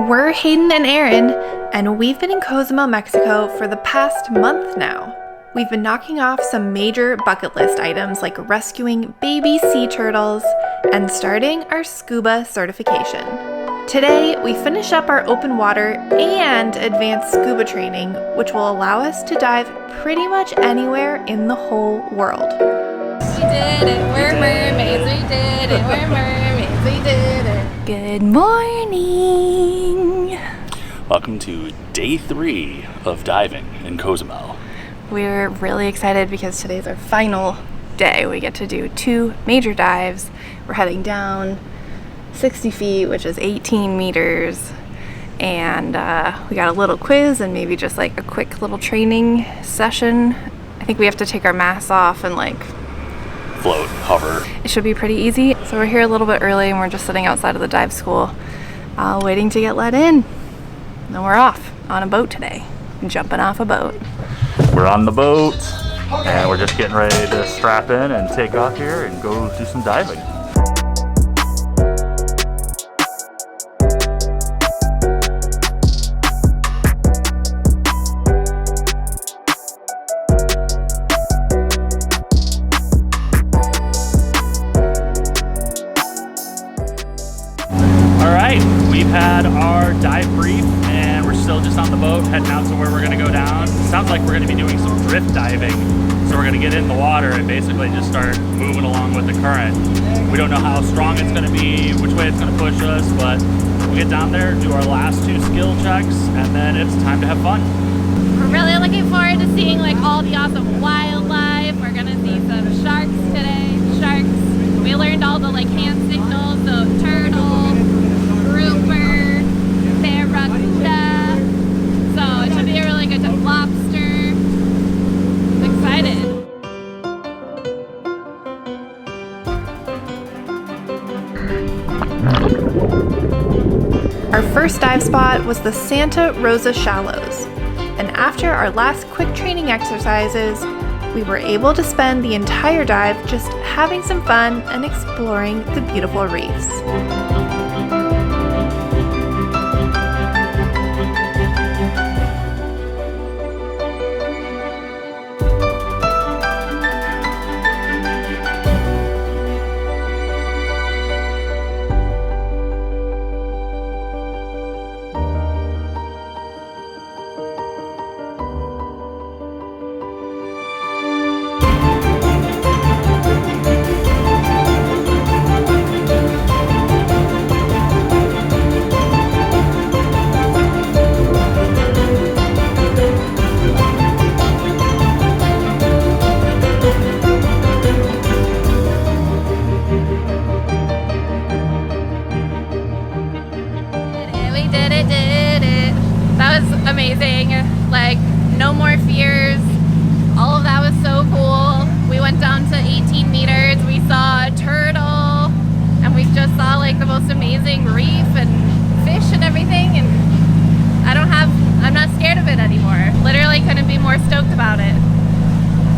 We're Hayden and Aaron, and we've been in Cozumel, Mexico for the past month now. We've been knocking off some major bucket list items like rescuing baby sea turtles and starting our scuba certification. Today, we finish up our open water and advanced scuba training, which will allow us to dive pretty much anywhere in the whole world. We did it, we're mermaids, we did it, we're mermaids, we did it. Good morning! Welcome to day 3 of diving in Cozumel. We're really excited because today's our final day. We get to do 2 major dives. We're heading down 60 feet, which is 18 meters. And we got a little quiz and maybe just like a quick little training session. I think we have to take our masks off and like Float, hover. It should be pretty easy. So we're here a little bit early and we're just sitting outside of the dive school waiting to get let in. And then we're off on a boat today. Jumping off a boat. We're on the boat and we're just getting ready to strap in and take off here and go do some diving. We've had our dive brief and we're still just on the boat heading out to where we're going to go down. Sounds like we're going to be doing some drift diving. So we're going to get in the water and basically just start moving along with the current. We don't know how strong it's going to be, which way it's going to push us, but we'll get down there, do our last 2 skill checks, and then it's time to have fun. We're really looking forward to seeing like all the awesome wildlife. We're gonna see some sharks today. Sharks. We learned all the like hand signals, so turtle, grouper, barracuda. So it should be a really good time. Lobster. I'm excited. Our first dive spot was the Santa Rosa Shallows, and after our last quick training exercises, we were able to spend the entire dive just having some fun and exploring the beautiful reefs. Amazing, like no more fears. All of that was so cool. We went down to 18 meters. We saw a turtle and we just saw like the most amazing reef and fish and everything, and I'm not scared of it anymore. Literally couldn't be more stoked about it.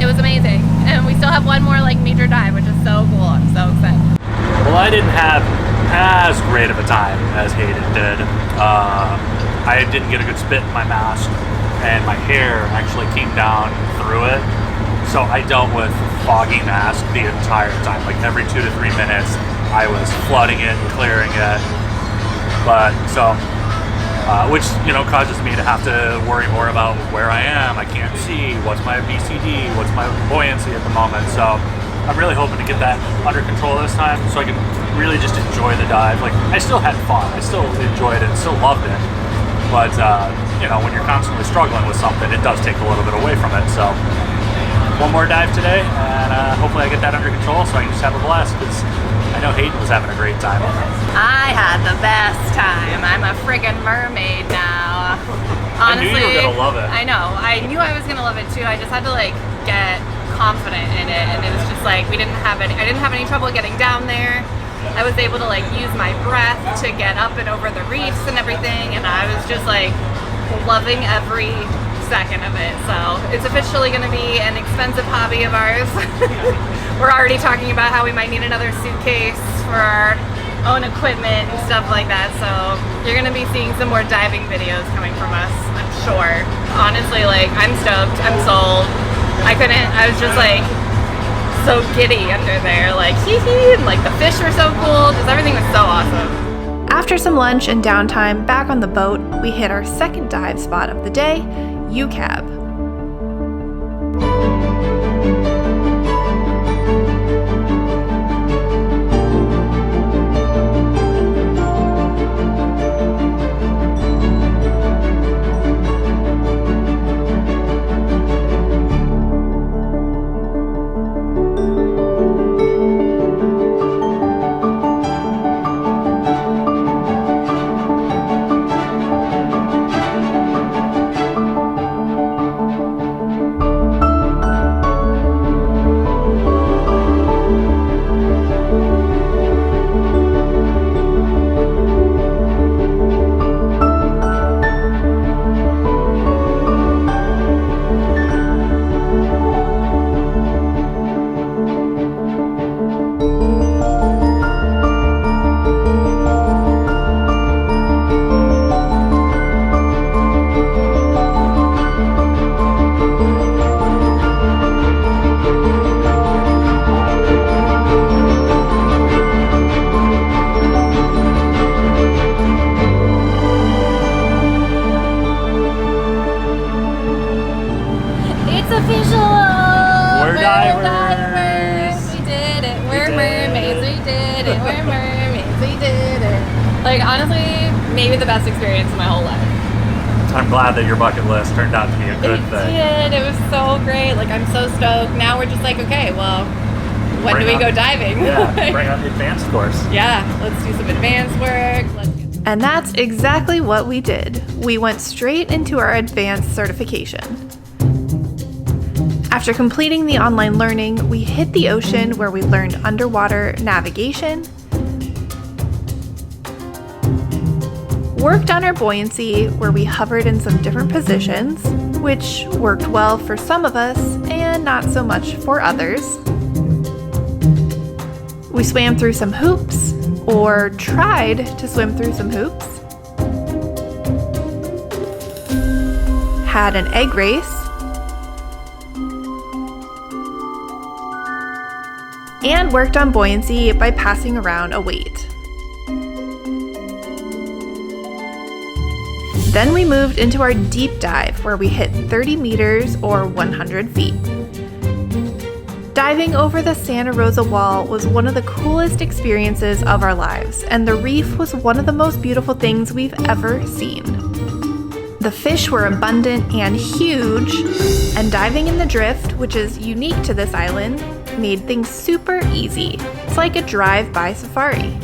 It was amazing. And we still have one more like major dive, which is so cool. I'm so excited. Well, I didn't have as great of a time as Hayden did. I didn't get a good spit in my mask, and my hair actually came down through it. So I dealt with foggy mask the entire time. Like every 2 to 3 minutes, I was flooding it and clearing it. But so, which, you know, causes me to have to worry more about where I am. I can't see. What's my BCD? What's my buoyancy at the moment? So I'm really hoping to get that under control this time so I can really just enjoy the dive. Like, I still had fun. I still enjoyed it. Still loved it. But, you know, when you're constantly struggling with something, it does take a little bit away from it. So, one more dive today, and hopefully I get that under control so I can just have a blast, because I know Hayden was having a great time. I had the best time. I'm a friggin' mermaid now. Honestly, I knew you were gonna love it. I know. I knew I was gonna love it too. I just had to like get confident in it, and it was just like I didn't have any trouble getting down there. I was able to like use my breath to get up and over the reefs and everything, and I was just like loving every second of it. So it's officially going to be an expensive hobby of ours. We're already talking about how we might need another suitcase for our own equipment and stuff like that. So you're gonna be seeing some more diving videos coming from us, I'm sure. Honestly, like, I'm stoked, I'm sold. I was just like so giddy under there, like hee hee, and like the fish were so cool, just everything was so awesome. After some lunch and downtime back on the boat, we hit our second dive spot of the day, Yucab. Like, honestly, maybe the best experience of my whole life. I'm glad that your bucket list turned out to be a good thing. It did. It was so great. Like, I'm so stoked. Now we're just like, okay, well, when do we go diving? Yeah, bring on the advanced course. Yeah, let's do some advanced work. And that's exactly what we did. We went straight into our advanced certification. After completing the online learning, we hit the ocean where we learned underwater navigation, worked on our buoyancy where we hovered in some different positions, which worked well for some of us and not so much for others. We swam through some hoops, or tried to swim through some hoops. Had an egg race. And worked on buoyancy by passing around a weight. Then we moved into our deep dive where we hit 30 meters or 100 feet. Diving over the Santa Rosa Wall was one of the coolest experiences of our lives, and the reef was one of the most beautiful things we've ever seen. The fish were abundant and huge, and diving in the drift, which is unique to this island, made things super easy. It's like a drive-by safari.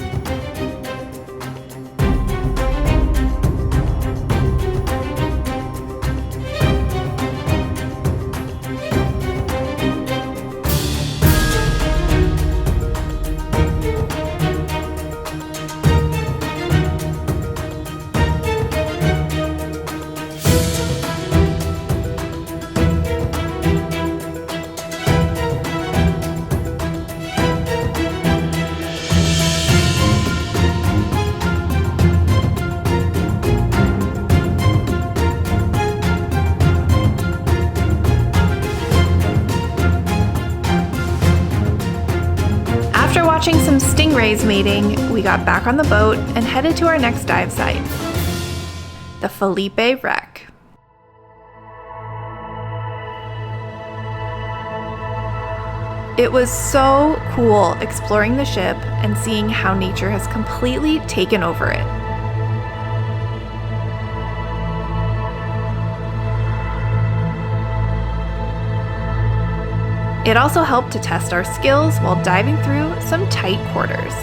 After watching some stingrays mating, we got back on the boat and headed to our next dive site, the Felipe Wreck. It was so cool exploring the ship and seeing how nature has completely taken over it. It also helped to test our skills while diving through some tight quarters.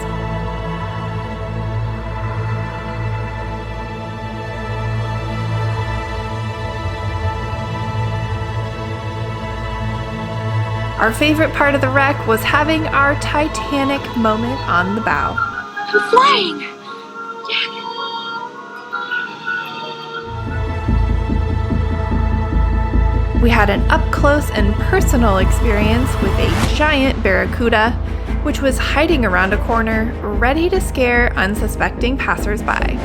Our favorite part of the wreck was having our Titanic moment on the bow. I'm flying! We had an up-close and personal experience with a giant barracuda which was hiding around a corner, ready to scare unsuspecting passersby.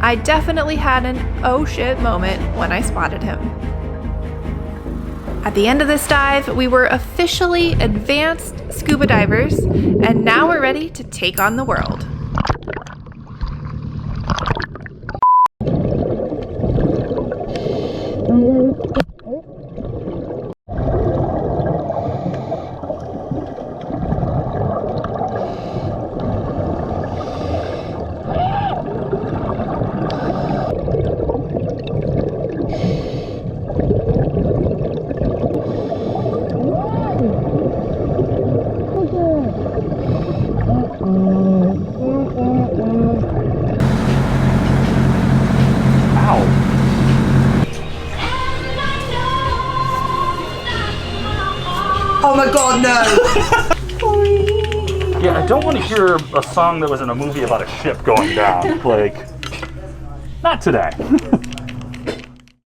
I definitely had an oh shit moment when I spotted him. At the end of this dive, we were officially advanced scuba divers, and now we're ready to take on the world. Oh my god, no! Yeah, I don't want to hear a song that was in a movie about a ship going down. Like, not today.